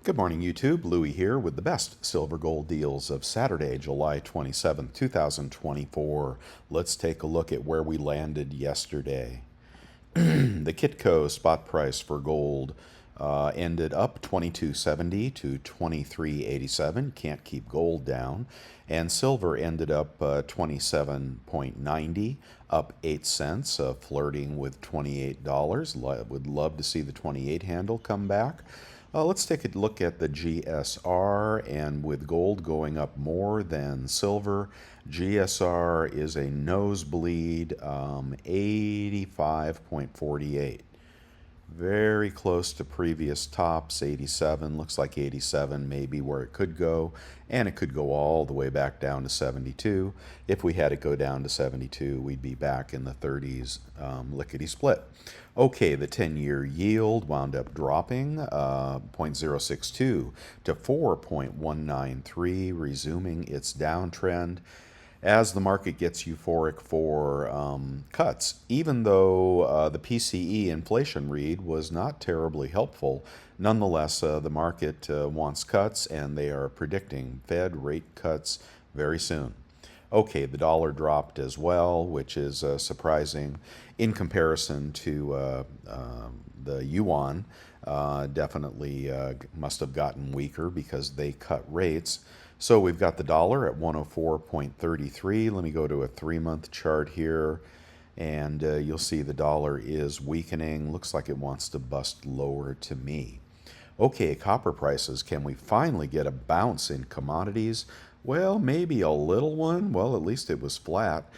Good morning, YouTube. Louie here with the best silver gold deals of Saturday, July 27th, 2024. Let's take a look at where we landed yesterday. The Kitco spot price for gold ended up 22.70 to 23.87. Can't keep gold down. And silver ended up 27.90, up 8 cents, flirting with $28. Would love to see the 28 handle come back. Let's take a look at the GSR, and with gold going up more than silver, GSR is a nosebleed 85.48. Very close to previous tops, 87. Looks like 87 may be where it could go, and it could go all the way back down to 72. If we had it go down to 72, we'd be back in the 30s, lickety split. Okay, the 10-year yield wound up dropping 0.062 to 4.193, resuming its downtrend as the market gets euphoric for cuts. Even though the PCE inflation read was not terribly helpful, nonetheless, the market wants cuts, and they are predicting Fed rate cuts very soon. Okay, the dollar dropped as well, which is surprising in comparison to the yuan. Definitely must have gotten weaker because they cut rates. So we've got the dollar at 104.33. Let me go to a 3-month chart here, and you'll see the dollar is weakening. Looks like it wants to bust lower to me. Okay, copper prices. Can we finally get a bounce in commodities? Well, maybe a little one. Well, at least it was flat.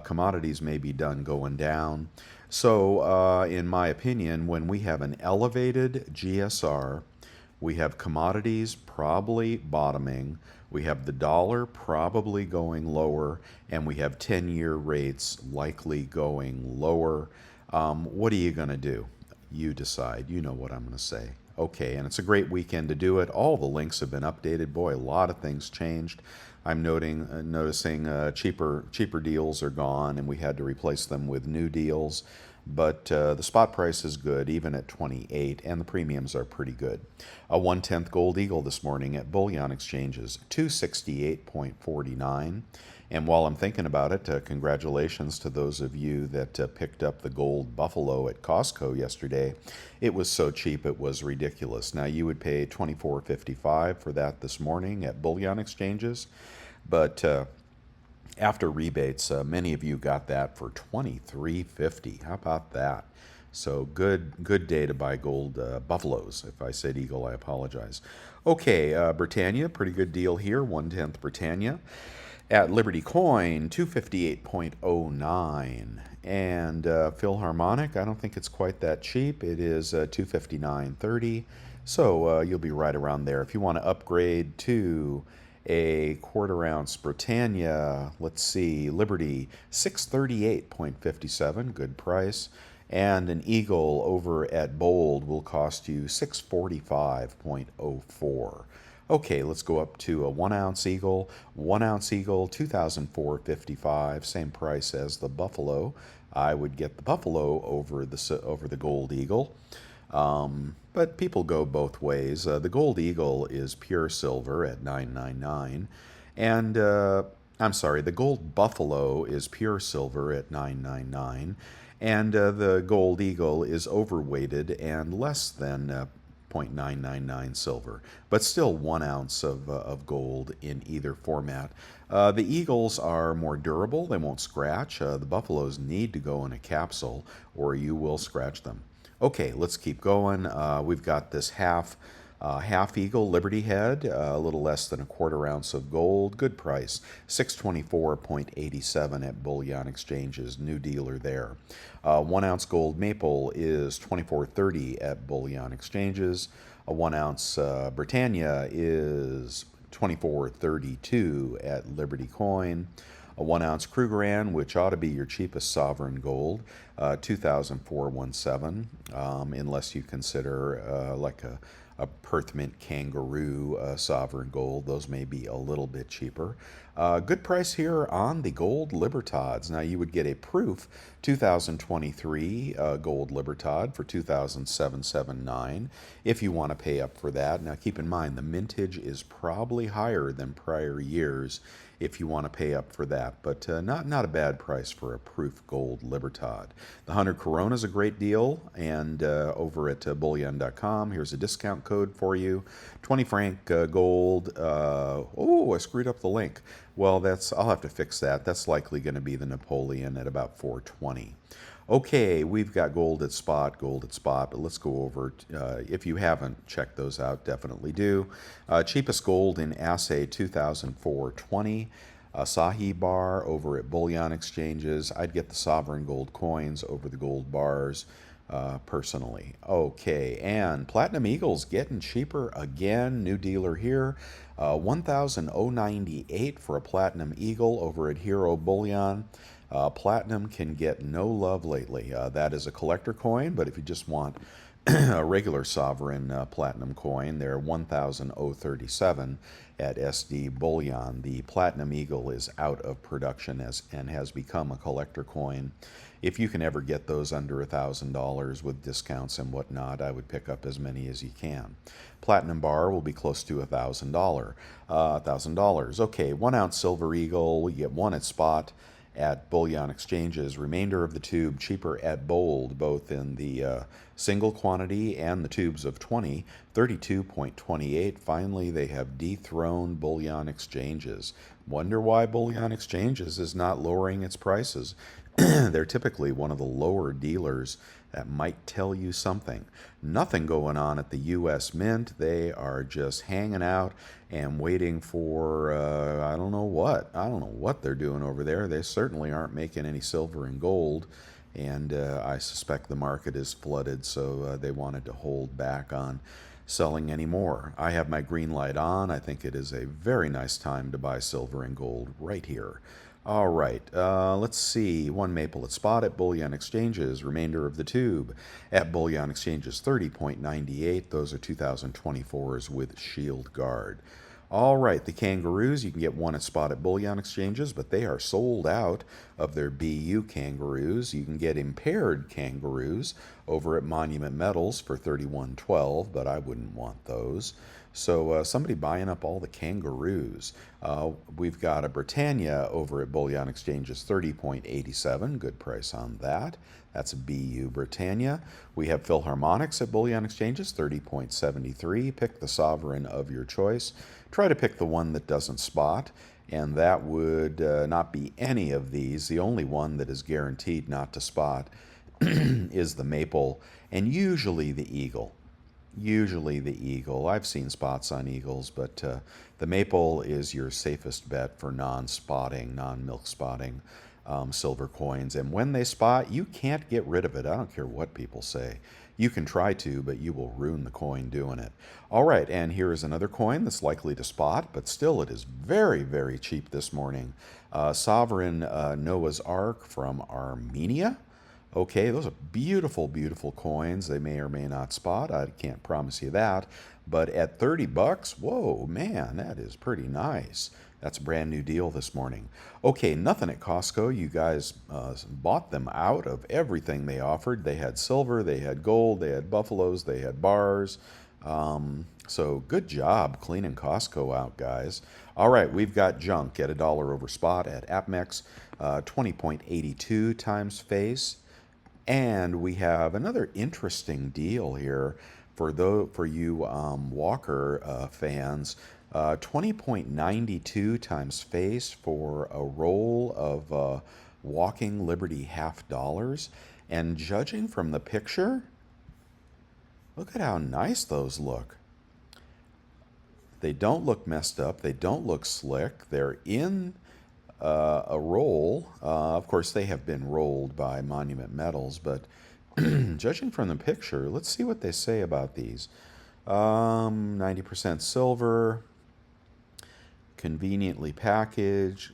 Commodities may be done going down. So, in my opinion, when we have an elevated GSR, we have commodities probably bottoming, we have the dollar probably going lower, and we have 10-year rates likely going lower. What are you going to do? You decide. You know what I'm going to say. Okay, and it's a great weekend to do it. All the links have been updated. Boy, a lot of things changed. I'm noticing cheaper deals are gone, and we had to replace them with new deals. But the spot price is good, even at 28, and the premiums are pretty good. A 1/10 Gold Eagle this morning at Bullion Exchanges, 268.49. And while I'm thinking about it, congratulations to those of you that picked up the gold buffalo at Costco yesterday. It was so cheap it was ridiculous. Now you would pay $24.55 for that this morning at Bullion Exchanges, but after rebates, many of you got that for $23.50. How about that? So good day to buy gold buffaloes. If I said eagle, I apologize. Okay, Britannia, pretty good deal here. 1/10 Britannia at Liberty Coin, 258.09. And Philharmonic, I don't think it's quite that cheap. It is 259.30. So you'll be right around there. If you want to upgrade to a quarter ounce Britannia, let's see, Liberty, 638.57, good price. And an Eagle over at Bold will cost you 645.04. Okay, let's go up to a 1-ounce Eagle. 1-ounce Eagle, 2004.55, same price as the Buffalo. I would get the Buffalo over the Gold Eagle. But people go both ways. The Gold Eagle is pure silver at $9.99, and I'm sorry, the Gold Buffalo is pure silver at $9.99, and the Gold Eagle is overweighted and less than 0.999 silver, but still 1 ounce of gold in either format. The Eagles are more durable; they won't scratch. The Buffaloes need to go in a capsule, or you will scratch them. Okay, let's keep going. We've got this half Eagle Liberty Head, a little less than a quarter ounce of gold. Good price, 624.87 at Bullion Exchanges, new dealer there. 1-ounce gold maple is 24.30 at Bullion Exchanges. A 1-ounce Britannia is 24.32 at Liberty Coin. A 1-ounce Krugerrand, which ought to be your cheapest sovereign gold, 2004.17, unless you consider like a a Perth Mint Kangaroo sovereign gold. Those may be a little bit cheaper. Good price here on the gold Libertads. Now you would get a proof 2023 gold Libertad for 2,779 if you want to pay up for that. Now keep in mind the mintage is probably higher than prior years if you want to pay up for that, but not a bad price for a proof gold Libertad. The 100 Corona is a great deal, and over at bullion.com, here's a discount code for you. 20 franc gold. Oh, I screwed up the link. Well, I'll have to fix that. That's likely going to be the Napoleon at about 420. Okay, we've got gold at spot, but let's go over, if you haven't checked those out, definitely do. Cheapest gold in assay, 2,420. Asahi bar over at Bullion Exchanges. I'd get the sovereign gold coins over the gold bars personally. Okay, and Platinum Eagle's getting cheaper again. New dealer here. 1,098 for a Platinum Eagle over at Hero Bullion. Platinum can get no love lately. That is a collector coin, but if you just want a regular sovereign platinum coin, they're 1,037 at SD Bullion. The Platinum Eagle is out of production and has become a collector coin. If you can ever get those under $1,000 with discounts and whatnot, I would pick up as many as you can. Platinum bar will be close to $1,000. $1,000. Okay, 1 ounce Silver Eagle, we get one at spot at Bullion Exchanges. Remainder of the tube cheaper at Bold, both in the single quantity and the tubes of 20, 32.28. Finally, they have dethroned Bullion Exchanges. Wonder why Bullion Exchanges is not lowering its prices. They're typically one of the lower dealers. That might tell you something. Nothing going on at the U.S. Mint. They are just hanging out and waiting for, I don't know what. I don't know what they're doing over there. They certainly aren't making any silver and gold. And I suspect the market is flooded, so they wanted to hold back on selling any more. I have my green light on. I think it is a very nice time to buy silver and gold right here. All right, let's see. 1 maple at spot at Bullion Exchanges. Remainder of the tube at Bullion Exchanges, 30.98. Those are 2024s with Shield Guard. All right, the Kangaroos, you can get 1 at spot at Bullion Exchanges, but they are sold out of their BU Kangaroos. You can get impaired Kangaroos over at Monument Metals for 31.12, but I wouldn't want those. So somebody buying up all the Kangaroos. We've got a Britannia over at Bullion Exchanges, 30.87. Good price on that. That's BU Britannia. We have Philharmonics at Bullion Exchanges, 30.73. Pick the sovereign of your choice. Try to pick the one that doesn't spot, and that would not be any of these. The only one that is guaranteed not to spot is the maple, and usually the eagle. Usually the eagle. I've seen spots on eagles, but the maple is your safest bet for non-spotting, non-milk spotting silver coins. And when they spot, you can't get rid of it. I don't care what people say. You can try to, but you will ruin the coin doing it. All right, and here is another coin that's likely to spot, but still it is very, very cheap this morning. Sovereign Noah's Ark from Armenia. Okay, those are beautiful, beautiful coins. They may or may not spot. I can't promise you that. But at 30 bucks, whoa, man, that is pretty nice. That's a brand new deal this morning. Okay, nothing at Costco. You guys bought them out of everything they offered. They had silver, they had gold, they had buffaloes, they had bars. So good job cleaning Costco out, guys. All right, we've got junk at $1 over spot at APMEX, 20.82 times face. And we have another interesting deal here for you Walker fans. 20.92 times face for a roll of Walking Liberty $50. And judging from the picture, look at how nice those look. They don't look messed up. They don't look slick. They're in a roll. Of course, they have been rolled by Monument Metals, but judging from the picture, let's see what they say about these. 90% silver, conveniently packaged,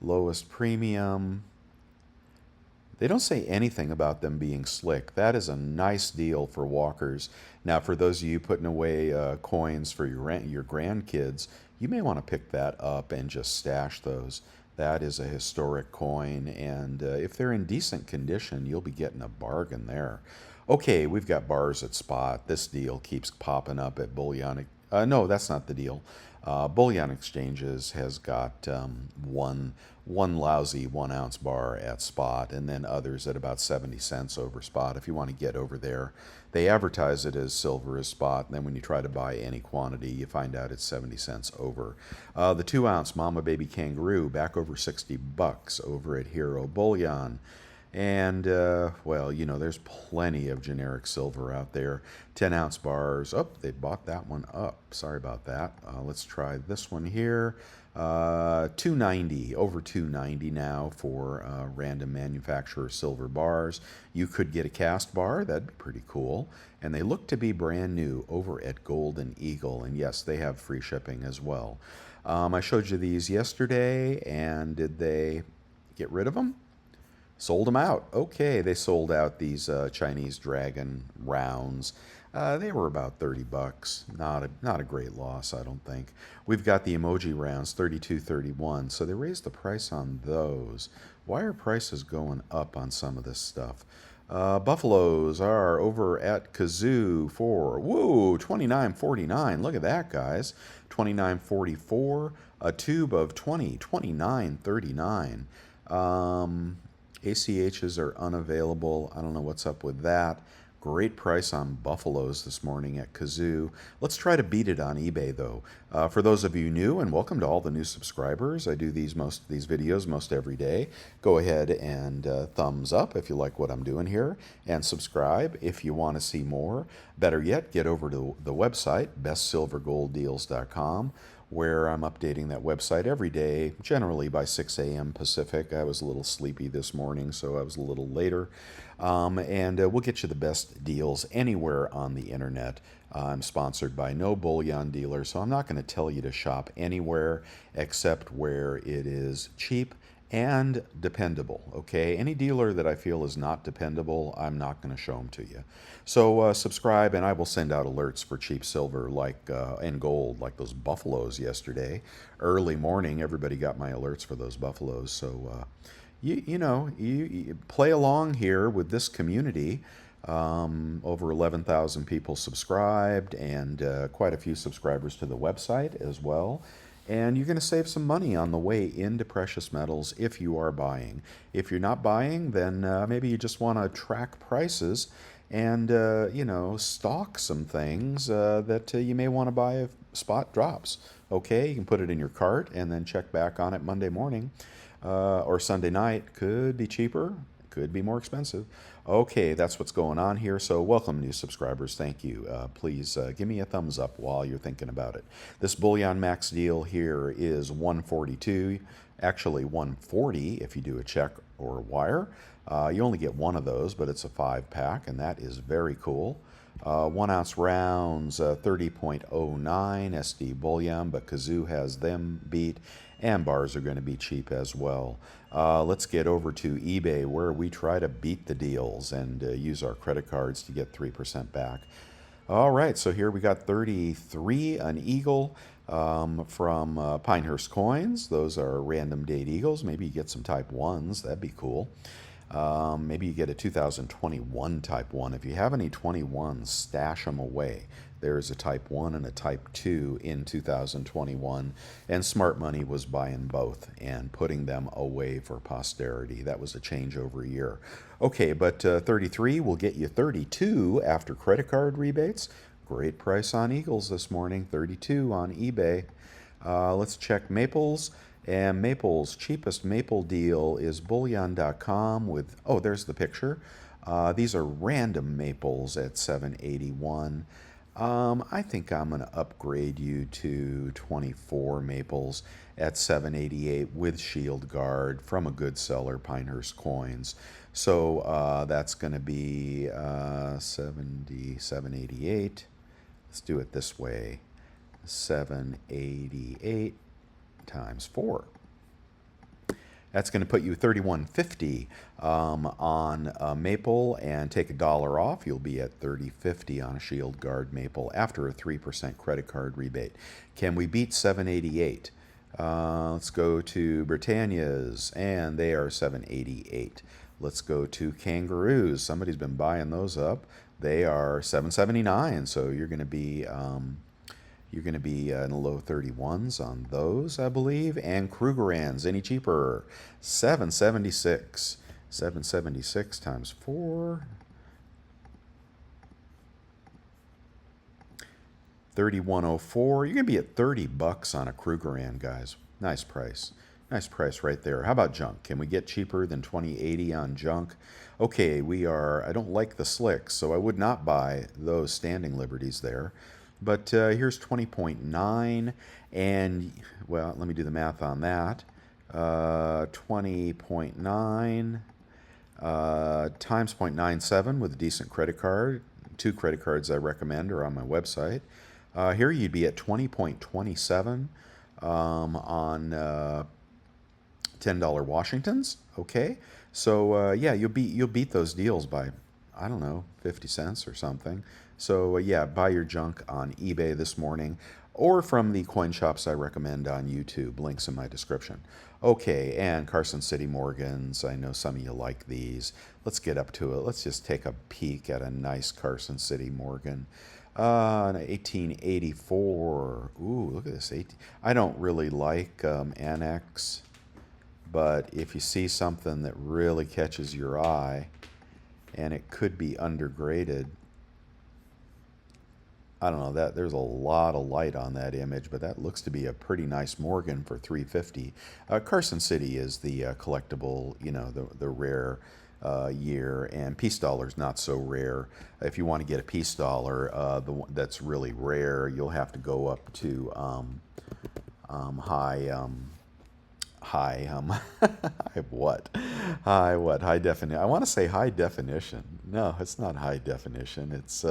lowest premium, They don't say anything about them being slick. That is a nice deal for walkers. Now, for those of you putting away coins for your grandkids, you may want to pick that up and just stash those. That is a historic coin, and if they're in decent condition, you'll be getting a bargain there. Okay, we've got bars at spot. This deal keeps popping up at Bullion. No, that's not the deal. Bullion Exchanges has got one lousy 1 ounce bar at spot, and then others at about 70 cents over spot. If you want to get over there, they advertise it as silver as spot, and then when you try to buy any quantity, you find out it's 70 cents over. The 2 ounce Mama Baby Kangaroo back over 60 bucks over at Hero Bullion. And, well, you know, there's plenty of generic silver out there. 10 ounce bars. Oh, they bought that one up. Sorry about that. Let's try this one here. 290, over 290 now for random manufacturer silver bars. You could get a cast bar. That'd be pretty cool. And they look to be brand new over at Golden Eagle. And yes, they have free shipping as well. I showed you these yesterday, and did they get rid of them? Sold them out. Okay, they sold out these Chinese Dragon rounds. They were about 30 bucks. Not a great loss, I don't think. We've got the emoji rounds, 32.31. So they raised the price on those. Why are prices going up on some of this stuff? Buffaloes are over at Kazoo for, woo, 29.49. Look at that, guys. 29.44. A tube of 20, 29.39. ACHs are unavailable. I don't know what's up with that. Great price on buffaloes this morning at Kazoo. Let's try to beat it on eBay, though. For those of you new, and welcome to all the new subscribers. I do these videos most every day. Go ahead and thumbs up if you like what I'm doing here, and subscribe if you want to see more. Better yet, get over to the website, bestsilvergolddeals.com, where I'm updating that website every day, generally by 6 a.m. Pacific. I was a little sleepy this morning, so I was a little later. And we'll get you the best deals anywhere on the internet. I'm sponsored by no bullion dealer, so I'm not going to tell you to shop anywhere except where it is cheap and dependable, okay? Any dealer that I feel is not dependable, I'm not going to show them to you. So subscribe, and I will send out alerts for cheap silver and gold, like those buffaloes yesterday. Early morning, everybody got my alerts for those buffaloes. So, you play along here with this community. Over 11,000 people subscribed, and quite a few subscribers to the website as well. And you're going to save some money on the way into precious metals if you are buying. If you're not buying, then maybe you just want to track prices and, stock some things that you may want to buy if spot drops. Okay, you can put it in your cart and then check back on it Monday morning or Sunday night. Could be cheaper, could be more expensive. Okay, that's what's going on here. So welcome, new subscribers. Thank you. Please give me a thumbs up while you're thinking about it. This Bullion Max deal here is 142, actually 140 if you do a check or a wire. You only get one of those, but it's a 5-pack, and that is very cool. 1 ounce rounds, 30.09 SD Bullion, but Kazoo has them beat, and bars are going to be cheap as well. Let's get over to eBay, where we try to beat the deals and use our credit cards to get 3% back. All right, so here we got 33, an eagle from Pinehurst Coins. Those are random date eagles. Maybe you get some type 1s. That'd be cool. Maybe you get a 2021 type 1. If you have any 21s, stash them away. There's a type 1 and a type 2 in 2021, and Smart Money was buying both and putting them away for posterity. That was a changeover year. Okay, but 33 will get you 32 after credit card rebates. Great price on Eagles this morning, 32 on eBay. Let's check Maples. And Maple's cheapest maple deal is bullion.com with, oh, there's the picture. These are random maples at $7.81. I think I'm going to upgrade you to 24 maples at $7.88 with Shield Guard from a good seller, Pinehurst Coins. So that's going to be $77.88. Let's do it this way. $7.88 times 4. That's going to put you 31.50 on maple, and take $1 off. You'll be at 30.50 on a Shield Guard maple after a 3% credit card rebate. Can we beat 788? Let's go to Britannia's, and they are 788. Let's go to Kangaroos. Somebody's been buying those up. They are 779. So you're going to be in the low 31s on those, I believe. And Krugerrands, any cheaper? 776. 776 times 4. 3104. You're going to be at $30 on a Krugerrand, guys. Nice price. Nice price right there. How about junk? Can we get cheaper than 2080 on junk? Okay, I don't like the slicks, so I would not buy those standing liberties there. But here's 20.9, and, well, let me do the math on that. 20.9 times 0.97 with a decent credit card. 2 credit cards I recommend are on my website. Here you'd be at 20.27 on $10 Washingtons. Okay, so yeah, you'll beat those deals by, I don't know, 50 cents or something. So yeah, buy your junk on eBay this morning, or from the coin shops I recommend on YouTube. Links in my description. Okay, and Carson City Morgans. I know some of you like these. Let's get up to it. Let's just take a peek at a nice Carson City Morgan. 1884. Ooh, look at this. I don't really like Annex, but if you see something that really catches your eye, and it could be undergraded, I don't know, that there's a lot of light on that image, but that looks to be a pretty nice Morgan for $350. Carson City is the collectible, the rare year, and Peace Dollar's not so rare. If you want to get a Peace Dollar, the one that's really rare, you'll have to go up to high high definition. I want to say high definition. No, it's not high definition. It's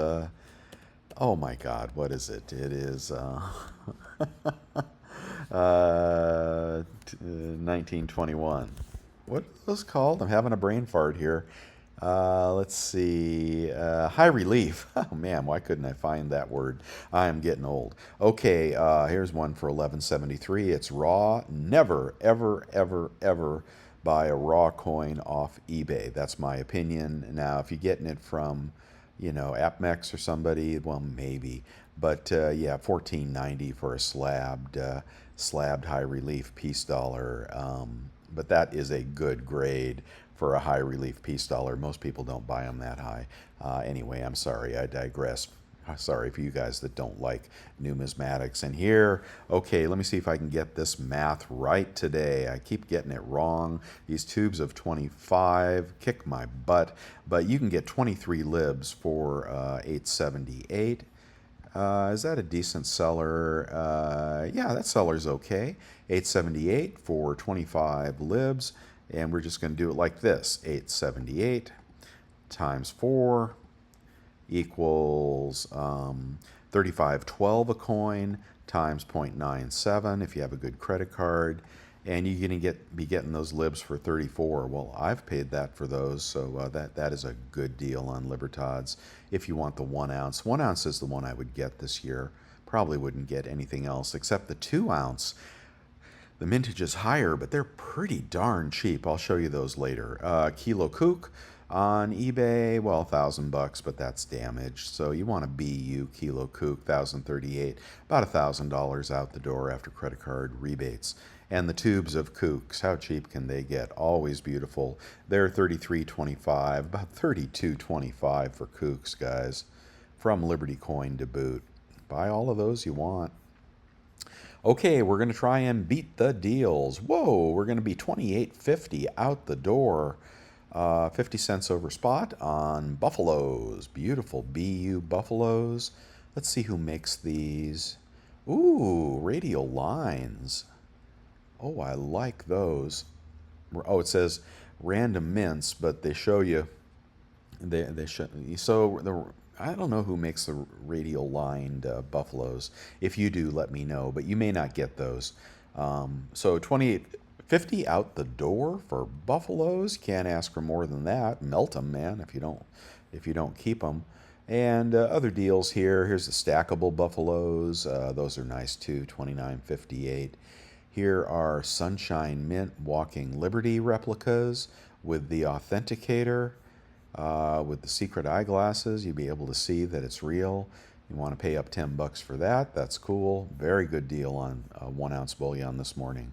oh my God, what is it? It is 1921. What are those called? I'm having a brain fart here. Let's see. High relief. Oh man, why couldn't I find that word? I am getting old. Okay, here's one for 1173. It's raw. Never, ever, ever, ever buy a raw coin off eBay. That's my opinion. Now, if you're getting it from, AppMex or somebody, well, maybe. But yeah, $14.90 for a slabbed high relief Peace Dollar. But that is a good grade for a high relief Peace Dollar. Most people don't buy them that high. Anyway, I'm sorry, I digress. Sorry for you guys that don't like numismatics. And here, okay, let me see if I can get this math right today. I keep getting it wrong. These tubes of 25 kick my butt, but you can get 23 libs for $8.78. Is that a decent seller? Yeah, that seller's okay. $8.78 for 25 libs. And we're just going to do it like this. $8.78 times 4 equals $35.12 a coin times 0.97 if you have a good credit card. And you're going to be getting those libs for $34. Well, I've paid that for those, so that is a good deal on Libertads. If you want the 1 ounce. 1 ounce is the one I would get this year. Probably wouldn't get anything else except the 2 ounce. The mintage is higher, but they're pretty darn cheap. I'll show you those later. Kilo Kook on eBay, well, $1,000, but that's damaged. So you want a BU Kilo Kook, 1,038, about $1,000 out the door after credit card rebates. And the tubes of Kooks, how cheap can they get? Always beautiful. They're $33.25, about $32.25 for Kooks, guys, from Liberty Coin to boot. Buy all of those you want. Okay, we're going to try and beat the deals. Whoa, we're going to be $28.50 out the door. 50 cents over spot on Buffaloes. Beautiful BU Buffaloes. Let's see who makes these. Ooh, radial lines. Oh, I like those. Oh, it says random mints, but they show you. They show, so I don't know who makes the radial lined Buffaloes. If you do, let me know. But you may not get those. So 28 $50 out the door for buffaloes. Can't ask for more than that. Melt them, man, if you don't keep them. And other deals here. Here's the stackable buffaloes. Those are nice too. $29.58. Here are Sunshine Mint Walking Liberty replicas with the authenticator, with the secret eyeglasses. You'll be able to see that it's real. You want to pay up $10 for that. That's cool. Very good deal on 1 ounce bullion this morning.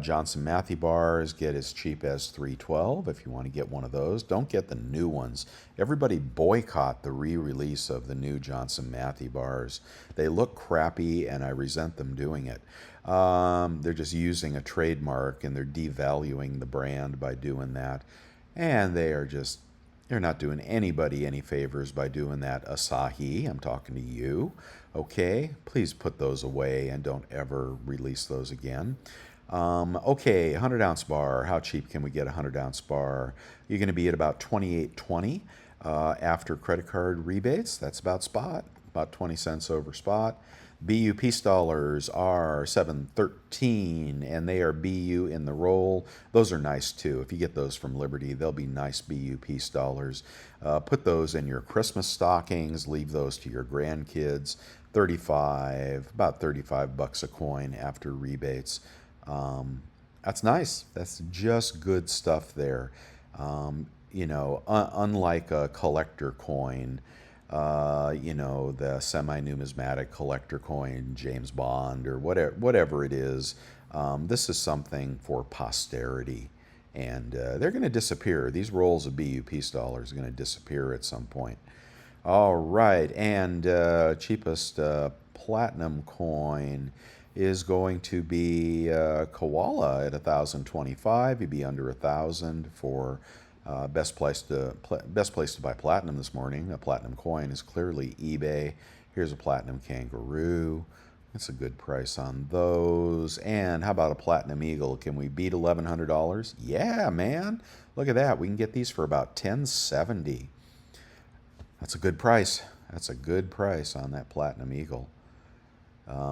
Johnson Matthey bars get as cheap as $3.12 if you want to get one of those. Don't get the new ones. Everybody boycott the re-release of the new Johnson Matthey bars. They look crappy and I resent them doing it. They're just using a trademark and they're devaluing the brand by doing that. And they're not doing anybody any favors by doing that. Asahi, I'm talking to you. Okay, please put those away and don't ever release those again. Okay, 100 ounce bar. How cheap can we get a 100 ounce bar? You're going to be at about $28.20 after credit card rebates. That's about spot, about 20 cents over spot. BU Peace Dollars are $7.13, and they are BU in the roll. Those are nice too. If you get those from Liberty, they'll be nice BU Peace Dollars. Put those in your Christmas stockings. Leave those to your grandkids. About $35 a coin after rebates. That's nice. That's just good stuff there. Unlike a collector coin, the semi-numismatic collector coin, James Bond, or whatever it is, this is something for posterity. And they're going to disappear. These rolls of BU Peace Dollars are going to disappear at some point. All right, and cheapest platinum coin is going to be Koala at 1,025. You'd be under 1,000 for best place to buy platinum this morning. A platinum coin is clearly eBay. Here's a platinum kangaroo. That's a good price on those. And how about a platinum eagle? Can we beat $1,100? Yeah, man. Look at that. We can get these for about $10.70. That's a good price. That's a good price on that platinum eagle.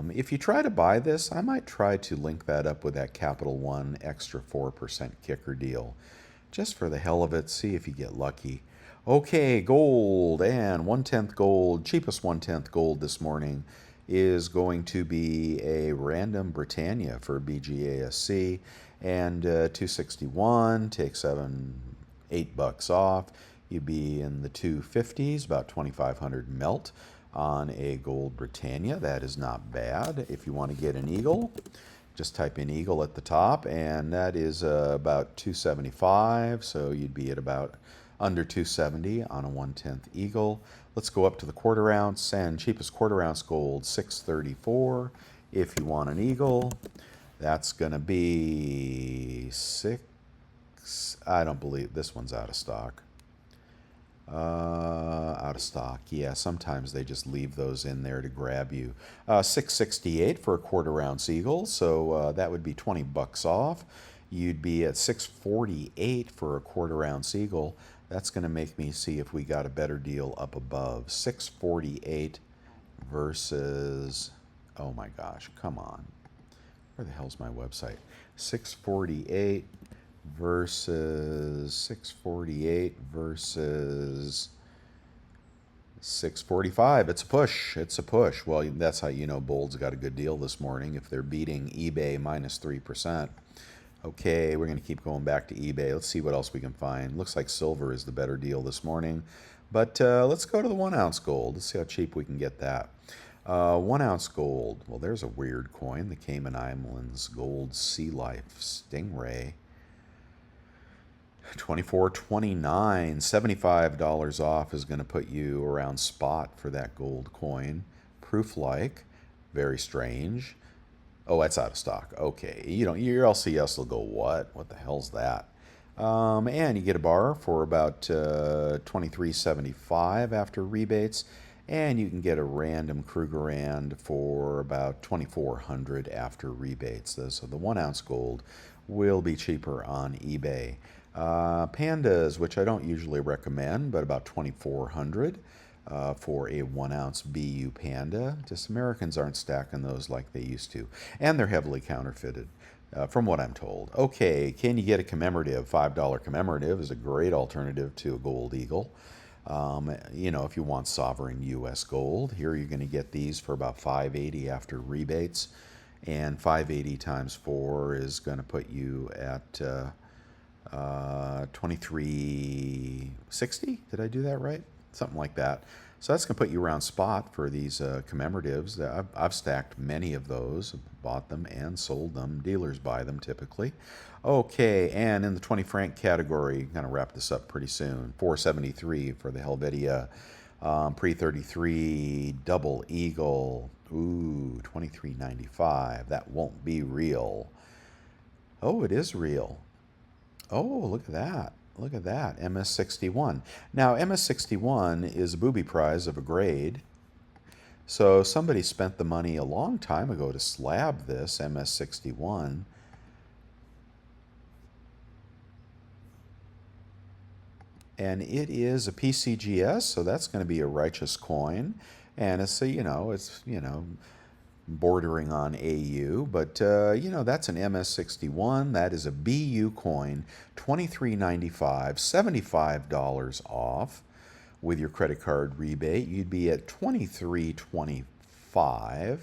If you try to buy this, I might try to link that up with that Capital One extra 4% kicker deal. Just for the hell of it, see if you get lucky. Okay, gold and 1/10 gold. Cheapest 1/10 gold this morning is going to be a random Britannia for BGASC, and 261. Take $8 off. You'd be in the 250s, about 2,500 melt on a gold Britannia. That is not bad. If you want to get an eagle, just type in eagle at the top, and that is about 275, so you'd be at about under 270 on a 1/10 eagle. Let's go up to the quarter ounce, and cheapest quarter ounce gold, 634. If you want an eagle, that's going to be 6. I don't believe this one's out of stock. Out of stock. Yeah, sometimes they just leave those in there to grab you. 668 for a quarter ounce eagle, so that would be $20 off. You'd be at 648 for a quarter ounce eagle. That's going to make me see if we got a better deal up above. 648 versus, oh my gosh, come on. Where the hell's my website? 648 versus 645. It's a push. It's a push. Well, that's how you know Bold's got a good deal this morning if they're beating eBay minus 3%. Okay, we're going to keep going back to eBay. Let's see what else we can find. Looks like silver is the better deal this morning. But let's go to the 1 ounce gold. Let's see how cheap we can get that. 1 ounce gold. Well, there's a weird coin. The Cayman Islands Gold Sea Life Stingray. $24.29, $75 off is going to put you around spot for that gold coin. Proof like, very strange. Oh, that's out of stock. Okay, your LCS will go what? What the hell's that? And you get a bar for about $23.75 after rebates, and you can get a random Krugerrand for about $2,400 after rebates. So the 1 ounce gold will be cheaper on eBay. Pandas, which I don't usually recommend, but about $2,400 for a 1 ounce BU Panda. Just Americans aren't stacking those like they used to, and they're heavily counterfeited. from what I'm told. Okay, can you get a commemorative? $5 commemorative is a great alternative to a gold eagle. You know, if you want sovereign U.S. gold, here you're going to get these for about $5.80 after rebates, and $5.80 times 4 is going to put you at $23.60. Did I do that right? Something like that. So that's going to put you around spot for these commemoratives. I've stacked many of those, bought them and sold them. Dealers buy them typically. Okay, and in the 20 franc category, going to wrap this up pretty soon. 473 for the Helvetia Pre 33 Double Eagle. Ooh, 23.95. That won't be real. Oh, it is real. Oh, look at that. Look at that. MS61. Now, MS61 is a booby prize of a grade. So somebody spent the money a long time ago to slab this MS61. And it is a PCGS, so that's going to be a righteous coin. And it's a, bordering on AU, but that's an MS61. That is a BU coin, $23.95, $75 off. With your credit card rebate, you'd be at $23.25.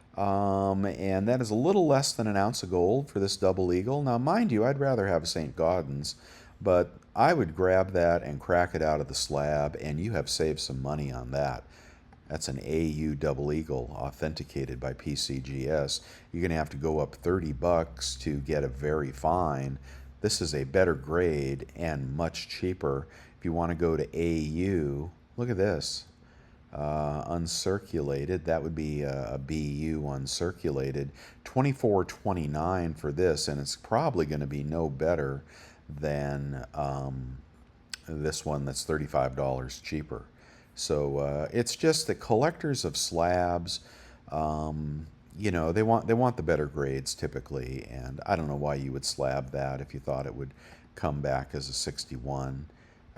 And that is a little less than an ounce of gold for this double eagle. Now, mind you, I'd rather have a St. Gaudens, but I would grab that and crack it out of the slab, and you have saved some money on that. That's an AU double eagle authenticated by PCGS. You're going to have to go up $30 to get a very fine. This is a better grade and much cheaper. If you want to go to AU, look at this. Uncirculated, that would be a BU uncirculated. $24.29 for this, and it's probably going to be no better than this one that's $35 cheaper. So it's just that collectors of slabs, they want the better grades typically, and I don't know why you would slab that if you thought it would come back as a 61.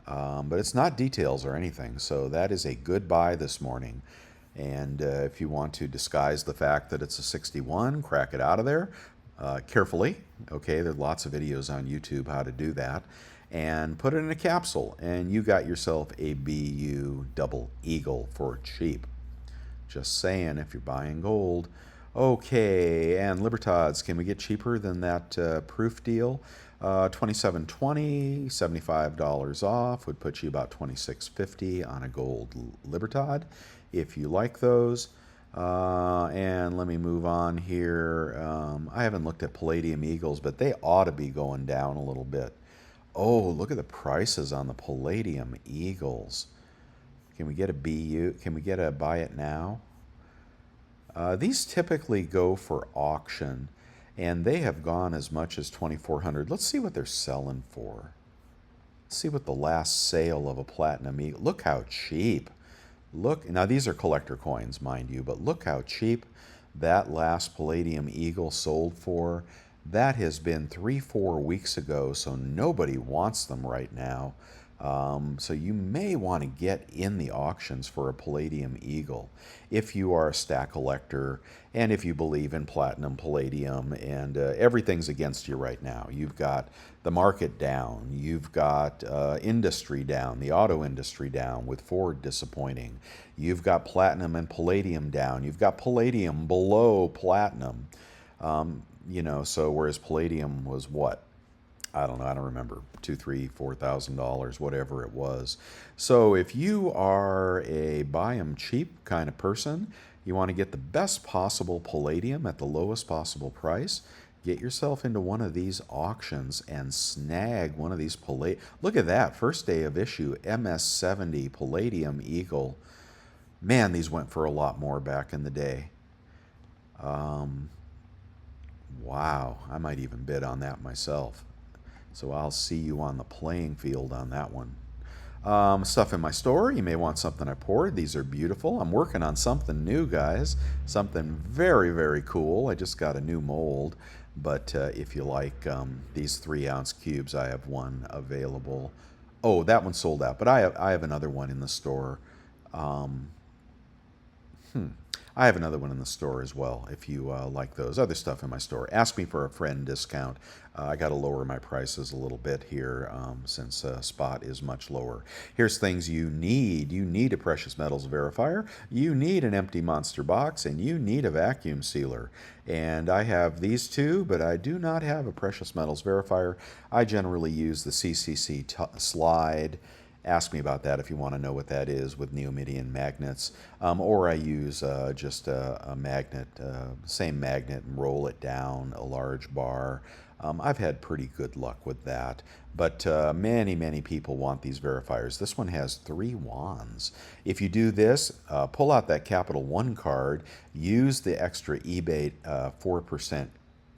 But it's not details or anything, so that is a good buy this morning. And if you want to disguise the fact that it's a 61, crack it out of there carefully. Okay, there are lots of videos on YouTube how to do that. And put it in a capsule, and you got yourself a BU double eagle for cheap. Just saying, if you're buying gold. Okay, and Libertads, can we get cheaper than that proof deal? $27.20, $75 off would put you about $26.50 on a gold Libertad, if you like those. And let me move on here. I haven't looked at Palladium Eagles, but they ought to be going down a little bit. Oh, look at the prices on the Palladium Eagles. Can we get a BU? Can we get a buy it now? These typically go for auction, and they have gone as much as $2,400. Let's see what they're selling for. Let's see what the last sale of a Platinum Eagle. Look how cheap. Look, now these are collector coins, mind you, but look how cheap that last Palladium Eagle sold for. That has been 3-4 weeks ago, so nobody wants them right now. So you may want to get in the auctions for a Palladium Eagle if you are a stack collector and if you believe in platinum, palladium, and everything's against you right now. You've got the market down. You've got industry down, the auto industry down with Ford disappointing. You've got platinum and palladium down. You've got palladium below platinum. So whereas palladium was what? I don't know, I don't remember, $2,000, $3,000, $4,000, whatever it was. So if you are a buy 'em cheap kind of person, you want to get the best possible palladium at the lowest possible price, get yourself into one of these auctions and snag one of these palladium. Look at that, first day of issue, MS70 Palladium Eagle. Man, these went for a lot more back in the day. Wow, I might even bid on that myself. So I'll see you on the playing field on that one. Stuff in my store. You may want something I poured. These are beautiful. I'm working on something new, guys. Something very, very cool. I just got a new mold. But if you like these 3-ounce cubes, I have one available. Oh, that one sold out. But I have another one in the store. I have another one in the store as well if you like those. Other stuff in my store. Ask me for a friend discount. I got to lower my prices a little bit here since spot is much lower. Here's things you need. You need a precious metals verifier. You need an empty monster box, and you need a vacuum sealer. And I have these two, but I do not have a precious metals verifier. I generally use the CCC slide. Ask me about that if you want to know what that is with neodymium magnets. Or I use just a magnet, same magnet, and roll it down a large bar. I've had pretty good luck with that. But many people want these verifiers. This one has 3 wands. If you do this, pull out that Capital One card, use the extra eBay 4%.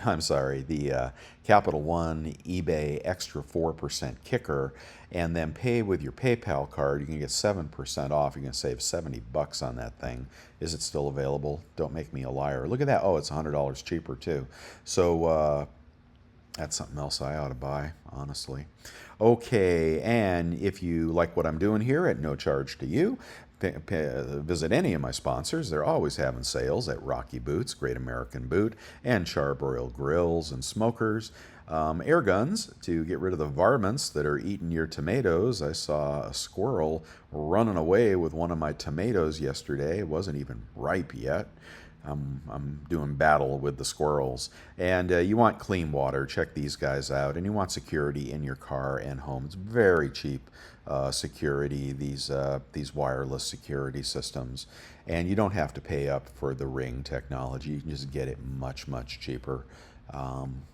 I'm sorry, the Capital One eBay extra 4% kicker, and then pay with your PayPal card. You can get 7% off. You're going to save $70 on that thing. Is it still available? Don't make me a liar. Look at that. Oh, it's $100 cheaper too. So that's something else I ought to buy, honestly. Okay, and if you like what I'm doing here at no charge to you, visit any of my sponsors. They're always having sales at Rocky Boots, Great American Boot, and Charbroil Grills and Smokers. Air guns to get rid of the varmints that are eating your tomatoes. I saw a squirrel running away with one of my tomatoes yesterday. It wasn't even ripe yet. I'm doing battle with the squirrels. And you want clean water, check these guys out. And you want security in your car and home. It's very cheap security, these wireless security systems. And you don't have to pay up for the Ring technology. You can just get it much cheaper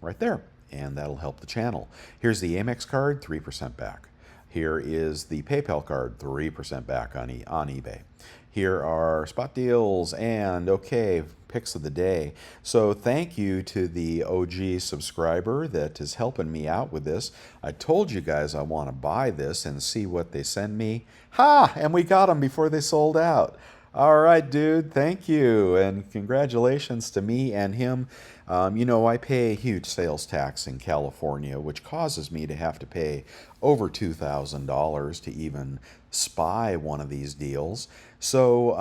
right there. And that'll help the channel. Here's the Amex card, 3% back. Here is the PayPal card, 3% back on eBay. Here are spot deals and, okay, picks of the day. So thank you to the OG subscriber that is helping me out with this. I told you guys I want to buy this and see what they send me. Ha! And we got them before they sold out. All right, dude, thank you. And congratulations to me and him. You know, I pay a huge sales tax in California, which causes me to have to pay over $2,000 to even spy one of these deals. So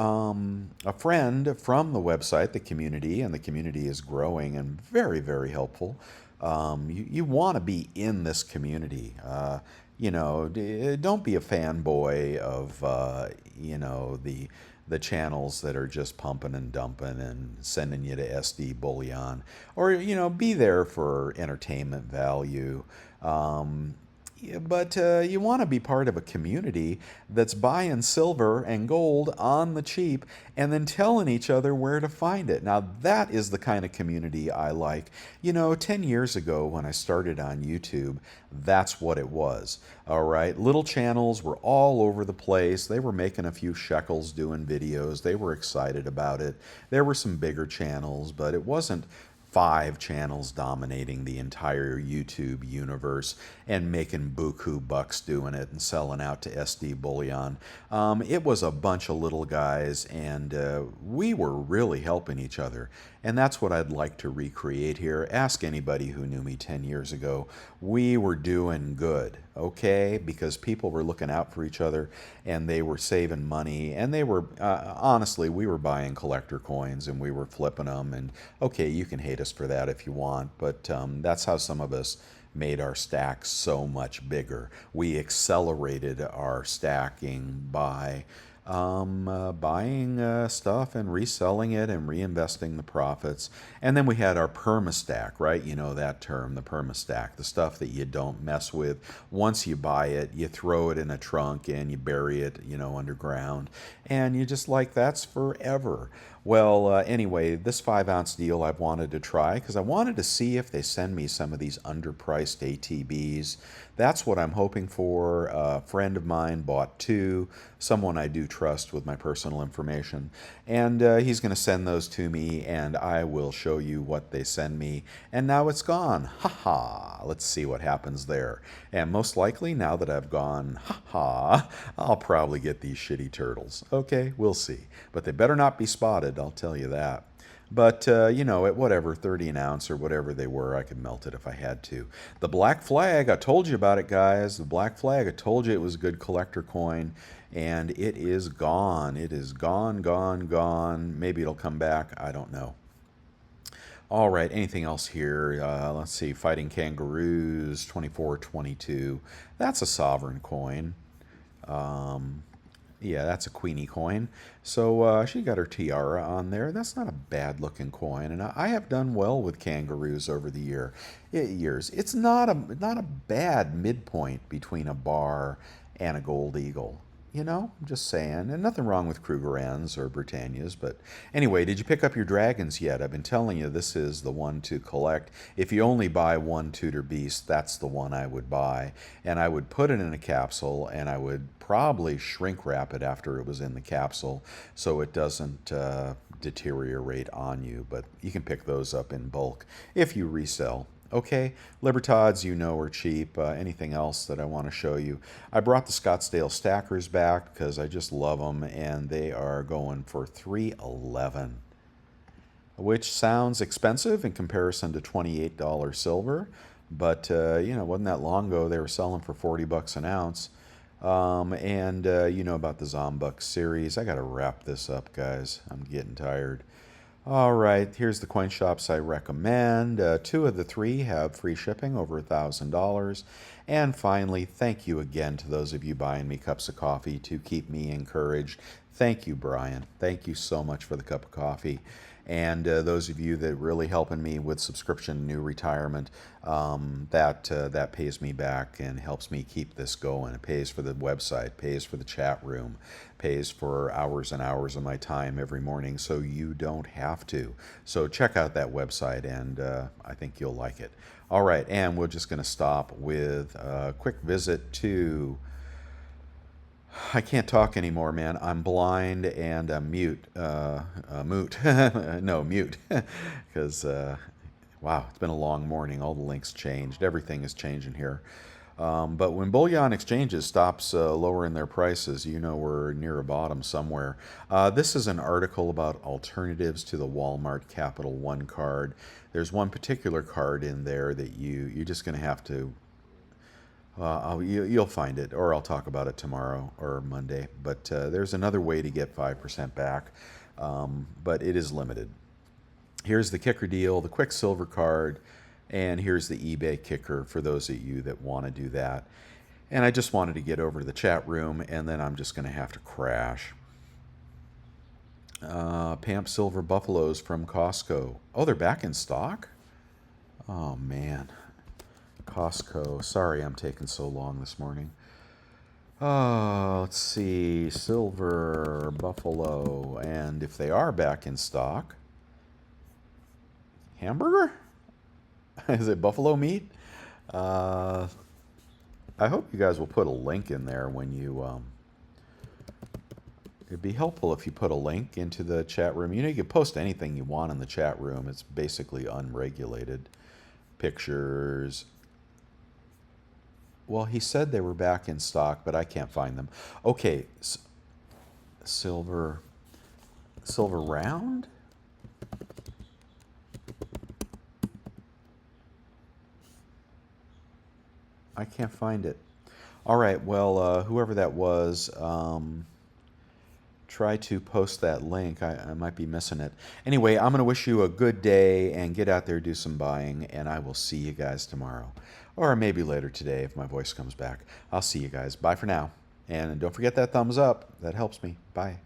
a friend from the website, the community, and the community is growing and very helpful. You want to be in this community. You know, don't be a fanboy of, you know, the channels that are just pumping and dumping and sending you to SD bullion, or, you know, be there for entertainment value. But you want to be part of a community that's buying silver and gold on the cheap and then telling each other where to find it. Now, that is the kind of community I like. You know, 10 years ago when I started on YouTube, that's what it was. All right, little channels were all over the place. They were making a few shekels doing videos. They were excited about it. There were some bigger channels, but it wasn't 5 channels dominating the entire YouTube universe and making buku bucks doing it and selling out to SD bullion. It was a bunch of little guys, and we were really helping each other. And that's what I'd like to recreate here. Ask anybody who knew me 10 years ago. We were doing good, okay? Because people were looking out for each other, and they were saving money, and they were, honestly, we were buying collector coins, and we were flipping them, and okay, you can hate us for that if you want, but that's how some of us made our stacks so much bigger. We accelerated our stacking by buying stuff and reselling it and reinvesting the profits. And then we had our perma-stack, right? You know that term, the perma-stack, the stuff that you don't mess with. Once you buy it, you throw it in a trunk and you bury it, you know, underground. And you just like, that's forever. Well, anyway, this 5-ounce deal I've wanted to try because I wanted to see if they send me some of these underpriced ATBs. That's what I'm hoping for. A friend of mine bought 2, someone I do trust with my personal information, and he's going to send those to me, and I will show you what they send me. And now it's gone. Ha ha. Let's see what happens there. And most likely, now that I've gone, ha ha, I'll probably get these shitty turtles. Okay, we'll see. But they better not be spotted, I'll tell you that. But, you know, at whatever, 30 an ounce or whatever they were, I could melt it if I had to. The Black Flag, I told you about it, guys. The Black Flag, I told you it was a good collector coin. and it is gone. It is gone, gone, gone. Maybe it'll come back. I don't know. All right, anything else here? Let's see, Fighting Kangaroos, 2422. That's a sovereign coin. Yeah, that's a Queenie coin. So she got her tiara on there. That's not a bad looking coin, and I have done well with kangaroos over the years. It's not a bad midpoint between a bar and a gold eagle. I'm just saying, and nothing wrong with Krugerrands or Britannias. But anyway, did you pick up your dragons yet? I've been telling you this is the one to collect. If you only buy one Tudor Beast, that's the one I would buy. And I would put it in a capsule, and I would probably shrink wrap it after it was in the capsule so it doesn't deteriorate on you. But you can pick those up in bulk if you resell. Okay, Libertads, are cheap. Anything else that I want to show you? I brought the Scottsdale Stackers back because I just love them, and they are going for $311, which sounds expensive in comparison to $28 silver. But, wasn't that long ago they were selling for $40 an ounce. And you know about the Zombuk series. I got to wrap this up, guys. I'm getting tired. All right, here's the coin shops I recommend. 2 of the 3 have free shipping over $1,000. And finally, thank you again to those of you buying me cups of coffee to keep me encouraged. Thank you, Brian. Thank you so much for the cup of coffee. And those of you that really helping me with subscription new retirement, that pays me back and helps me keep this going. It pays for the website, pays for the chat room, pays for hours and hours of my time every morning, so you don't have to. So check out that website, and I think you'll like it. All right, and we're just going to stop with a quick visit to... I can't talk anymore, man. I'm blind and I'm mute. Moot. No, mute. Because, wow, it's been a long morning. All the links changed. Everything is changing here. But when bullion exchanges stops lowering their prices, we're near a bottom somewhere. This is an article about alternatives to the Walmart Capital One card. There's one particular card in there that you're just going to have to... you'll find it, or I'll talk about it tomorrow or Monday. But there's another way to get 5% back, but it is limited. Here's the kicker deal, the Quicksilver card, and here's the eBay kicker for those of you that want to do that. And I just wanted to get over to the chat room, and then I'm just going to have to crash. Pamp Silver Buffaloes from Costco. Oh, they're back in stock? Oh, man. Costco. Sorry I'm taking so long this morning. Let's see. Silver Buffalo. And if they are back in stock... Hamburger? Is it buffalo meat? I hope you guys will put a link in there when you... It'd be helpful if you put a link into the chat room. You can post anything you want in the chat room. It's basically unregulated. Pictures... Well, he said they were back in stock, but I can't find them. Okay, silver round? I can't find it. All right, well, whoever that was, try to post that link. I might be missing it. Anyway, I'm going to wish you a good day and get out there, do some buying, and I will see you guys tomorrow. Or maybe later today if my voice comes back. I'll see you guys. Bye for now. And don't forget that thumbs up. That helps me. Bye.